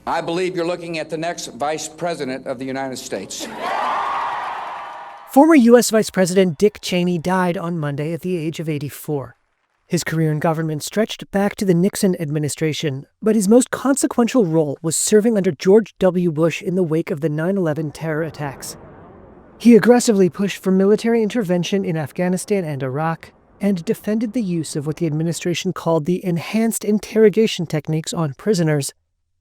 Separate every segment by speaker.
Speaker 1: I believe you're looking at the next Vice President of the United States.
Speaker 2: Former U.S. Vice President Dick Cheney died on Monday at the age of 84. His career in government stretched back to the Nixon administration, but his most consequential role was serving under George W. Bush in the wake of the 9/11 terror attacks. He aggressively pushed for military intervention in Afghanistan and Iraq, and defended the use of what the administration called the enhanced interrogation techniques on prisoners,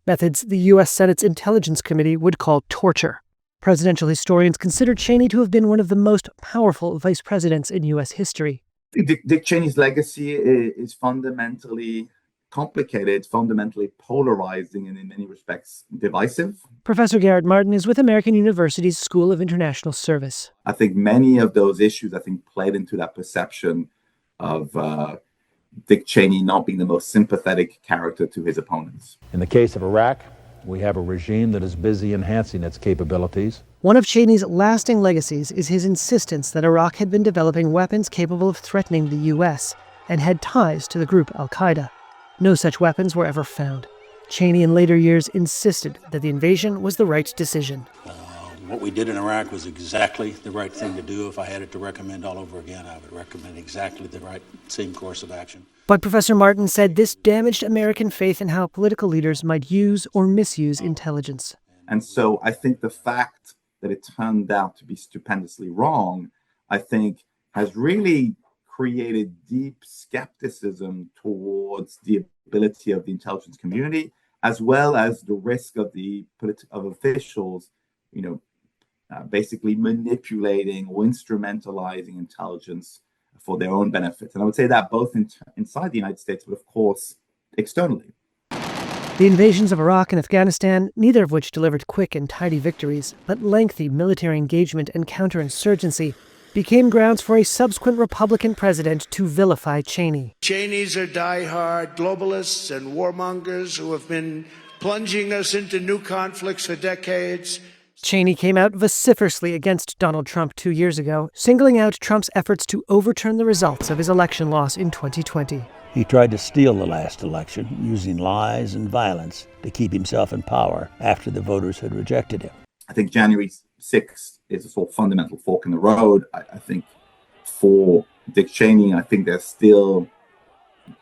Speaker 2: methods the U.S. Senate's Intelligence Committee would call torture. Presidential historians consider Cheney to have been one of the most powerful vice presidents in U.S. history.
Speaker 3: Dick Cheney's legacy is fundamentally complicated, fundamentally polarizing, and in many respects divisive.
Speaker 2: Professor Garrett Martin is with American University's School of International Service.
Speaker 3: I think many of those issues, played into that perception of Dick Cheney not being the most sympathetic character to his opponents.
Speaker 4: In the case of Iraq, we have a regime that is busy enhancing its capabilities.
Speaker 2: One of Cheney's lasting legacies is his insistence that Iraq had been developing weapons capable of threatening the U.S. and had ties to the group al-Qaeda. No such weapons were ever found. Cheney in later years insisted that the invasion was the right decision.
Speaker 5: What we did in Iraq was exactly the right thing to do. If I had it to recommend all over again, I would recommend exactly the same course of action.
Speaker 2: But Professor Martin said this damaged American faith in how political leaders might use or misuse intelligence.
Speaker 3: And so I think the fact that it turned out to be stupendously wrong, has really created deep skepticism towards the ability of the intelligence community, as well as the risk of of officials, basically manipulating or instrumentalizing intelligence for their own benefit. And I would say that both inside the United States, but of course, externally.
Speaker 2: The invasions of Iraq and Afghanistan, neither of which delivered quick and tidy victories, but lengthy military engagement and counterinsurgency, became grounds for a subsequent Republican president to vilify Cheney.
Speaker 6: Cheneys are die-hard globalists and warmongers who have been plunging us into new conflicts for decades.
Speaker 2: Cheney came out vociferously against Donald Trump 2 years ago, singling out Trump's efforts to overturn the results of his election loss in 2020.
Speaker 7: He tried to steal the last election using lies and violence to keep himself in power after the voters had rejected him.
Speaker 3: I think January 6th is a sort of fundamental fork in the road. I think for Dick Cheney, there's still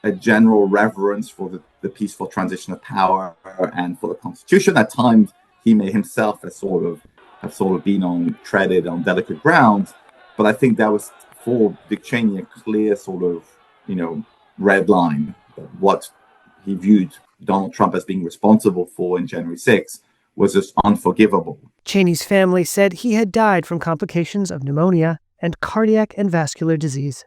Speaker 3: a general reverence for the peaceful transition of power and for the Constitution. At times, he may himself have sort of been treaded on delicate ground, but I think that was for Dick Cheney a clear sort of red line. What he viewed Donald Trump as being responsible for in January 6th was just unforgivable.
Speaker 2: Cheney's family said he had died from complications of pneumonia and cardiac and vascular disease.